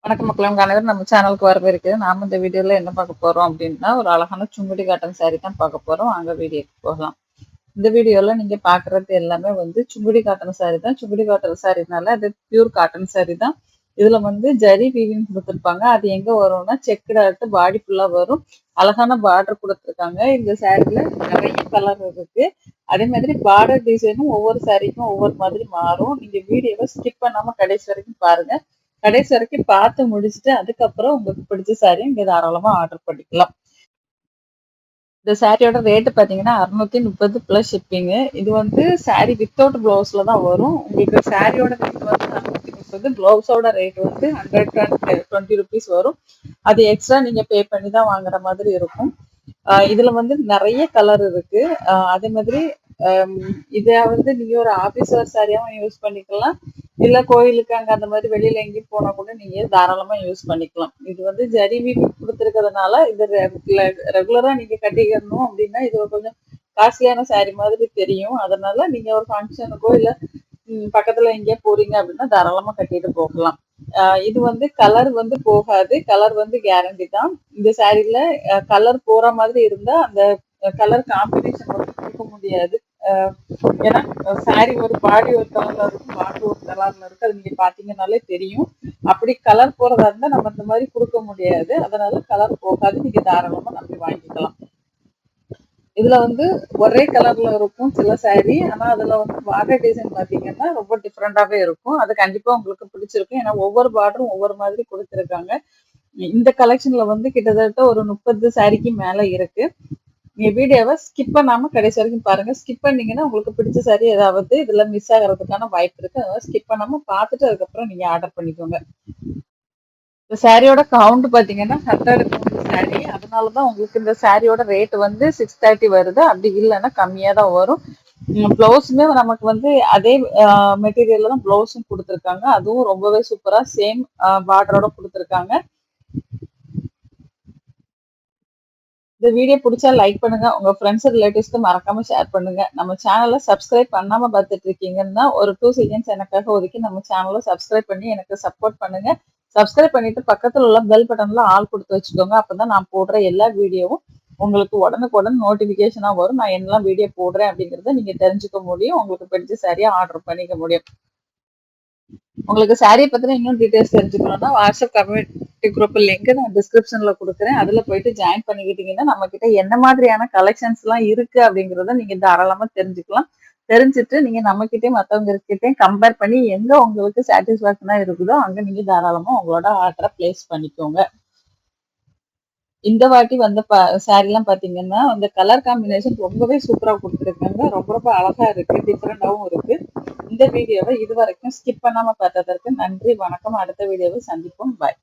வணக்கம் மக்களே, உங்க அனைவரும் நம்ம சேனலுக்கு வரவேற்கு. நாம இந்த வீடியோல என்ன பார்க்க போறோம் அப்படின்னா, ஒரு அழகான சுங்குடி காட்டன் saree தான் பார்க்க போறோம். அங்க வீடியோக்கு போகலாம். இந்த வீடியோல நீங்க பார்க்குறது எல்லாமே வந்து சுங்குடி காட்டன் saree தான். சுங்குடி காட்டன் சாரினால அது பியூர் காட்டன் saree தான். இதுல வந்து ஜரி வீவிங் கொடுத்துருப்பாங்க. அது எங்க வரும்னா செக்குடு ஆட்டு பாடி ஃபுல்லா வரும். அழகான பார்டர் கொடுத்துருக்காங்க. இந்த சாரில நிறைய கலர் இருக்கு. அதே மாதிரி பார்டர் டிசைனும் ஒவ்வொரு சாரிக்கும் ஒவ்வொரு மாதிரி மாறும். நீங்க வீடியோவை ஸ்கிப் பண்ணாம கடைசி வரைக்கும் பாருங்க. கடைசி வரைக்கும் பார்த்து முடிச்சுட்டு அதுக்கப்புறம் உங்களுக்கு பிடிச்ச சாரியை இங்க தாராளமா ஆர்டர் பண்ணிக்கலாம். இந்த சாரியோட ரேட்டு பார்த்தீங்கன்னா 630 ப்ளஸ் ஷிப்பிங்கு. இது வந்து சாரி வித்தவுட் ப்ளவுஸ்ல தான் வரும். உங்களுக்கு சாரியோட ரேட் வந்து 630, ப்ளவுஸோட ரேட் வந்து 120 ருபீஸ் வரும். அது எக்ஸ்ட்ரா நீங்க பே பண்ணி தான் வாங்குற மாதிரி இருக்கும். இதுல வந்து நிறைய கலர் இருக்கு. அதே மாதிரி இத வந்து நீங்க ஒரு ஆபீஸ் வேர் சாரியாவும் யூஸ் பண்ணிக்கலாம். இல்ல கோயிலுக்கு அங்க அந்த மாதிரி வெளியில எங்கேயும் போனா கூட நீங்க தாராளமா யூஸ் பண்ணிக்கலாம். இது வந்து ஜரி வீவி கொடுத்துருக்கிறதுனால இது ரெகுலரா நீங்க கட்டிக்கணும் அப்படின்னா இது கொஞ்சம் காஸ்ட்லியான சாரி மாதிரி தெரியும். அதனால நீங்க ஒரு ஃபங்க்ஷனுக்கோ இல்ல பக்கத்துல எங்கேயா போறீங்க அப்படின்னா தாராளமா கட்டிட்டு போகலாம். இது வந்து கலர் வந்து போகாது. கலர் வந்து கேரண்டி தான். இந்த சாரில கலர் போற மாதிரி இருந்தா அந்த கலர் காம்பினேஷன் வந்து கொடுக்க முடியாது. ஏன்னா சாரி ஒரு பாடி ஒரு கலர்ல இருக்கும், பாட்டு ஒரு கலர்ல இருக்கு. அது நீங்க பாத்தீங்கன்னாலே தெரியும். அப்படி கலர் போறதா இருந்தா நம்ம இந்த மாதிரி கொடுக்க முடியாது. அதனால கலர் போகாது. நீங்க தாராளமா நம்பி வாங்கிக்கலாம். இதுல வந்து ஒரே கலர்ல இருக்கும் சில சாரி. ஆனா அதுல வந்து பார்டர் டிசைன் பாத்தீங்கன்னா ரொம்ப டிஃப்ரெண்டாவே இருக்கும். அது கண்டிப்பா உங்களுக்கு பிடிச்சிருக்கும். ஏன்னா ஒவ்வொரு பார்டரும் ஒவ்வொரு மாதிரி கொடுத்துருக்காங்க. இந்த கலெக்ஷன்ல வந்து கிட்டத்தட்ட ஒரு 30 சாரிக்கு மேல இருக்கு. நீங்க வீடியோவை ஸ்கிப் பண்ணாம கடைசி வரைக்கும் பாருங்க. ஸ்கிப் பண்ணீங்கன்னா உங்களுக்கு பிடிச்ச சாரி ஏதாவது இதுல மிஸ் ஆகிறதுக்கான வாய்ப்பு இருக்கு. அதனால ஸ்கிப் பண்ணாம பார்த்துட்டு அதுக்கப்புறம் நீங்க ஆர்டர் பண்ணிக்கோங்க. இந்த சாரியோட கவுண்ட் பாத்தீங்கன்னா 100 கவுண்ட் சாரி. அதனாலதான் உங்களுக்கு இந்த சாரியோட ரேட் வந்து 630 வருது. அப்படி இல்லைன்னா கம்மியா தான் வரும். பிளவுஸுமே நமக்கு வந்து அதே மெட்டீரியல்ல தான் பிளவுஸும் கொடுத்துருக்காங்க. அதுவும் ரொம்பவே சூப்பரா சேம் பார்டரோட கொடுத்துருக்காங்க. இந்த வீடியோ பிடிச்சா லைக் பண்ணுங்க. உங்க ஃப்ரெண்ட்ஸ் ரிலேட்டிவ்ஸ்க்கு மறக்காம ஷேர் பண்ணுங்க. நம்ம சேனலை சப்ஸ்கிரைப் பண்ணாம பார்த்துட்டு இருக்கீங்கன்னா ஒரு 2 செகண்ட்ஸ் எனக்காக ஒதுக்கி நம்ம சேனலை சப்ஸ்கிரைப் பண்ணி எனக்கு சப்போர்ட் பண்ணுங்க. சப்ஸ்கிரைப் பண்ணிட்டு பக்கத்துல உள்ள பெல் பட்டன்ல ஆல் கொடுத்து வச்சுக்கோங்க. அப்பதான் நான் போடுற எல்லா வீடியோவும் உங்களுக்கு உடனுக்குடன் நோட்டிபிகேஷனா வரும். நான் என்னெல்லாம் வீடியோ போடுறேன் அப்படிங்கறத நீங்க தெரிஞ்சுக்க முடியும். உங்களுக்கு பிடிச்ச சாரியா ஆர்டர் பண்ணிக்க முடியும். உங்களுக்கு சாரியை பத்தின இன்னும் டீடைல்ஸ் தெரிஞ்சுக்கணும்னா வாட்ஸ்அப் கம்யூனிட்டி குரூப் லிங்க் நான் டிஸ்கிரிப்ஷன்ல கொடுக்குறேன். அதுல போயிட்டு ஜாயின் பண்ணிக்கிட்டீங்கன்னா நம்ம கிட்ட என்ன மாதிரியான கலெக்ஷன்ஸ் எல்லாம் இருக்கு அப்படிங்கறத நீங்க தாராளமா தெரிஞ்சுக்கலாம். தெரிஞ்சுட்டு நீங்க நம்ம கிட்டயும் மத்தவங்க கிட்டயும் கம்பேர் பண்ணி எங்க உங்களுக்கு சாட்டிஸ்பாக்சனா இருக்குதோ அங்க நீங்க தாராளமா உங்களோட ஆர்டரை பிளேஸ் பண்ணிக்கோங்க. இந்த வாட்டி வந்த சாரி எல்லாம் பாத்தீங்கன்னா அந்த கலர் காம்பினேஷன் ரொம்பவே சூப்பரா கொடுத்துருக்காங்க. ரொம்ப ரொம்ப அழகா இருக்கு, டிஃப்ரெண்டாவும் இருக்கு. இந்த வீடியோவை இது வரைக்கும் ஸ்கிப் பண்ணாம பார்த்ததற்கு நன்றி, வணக்கம். அடுத்த வீடியோவை சந்திப்போம். பாய்.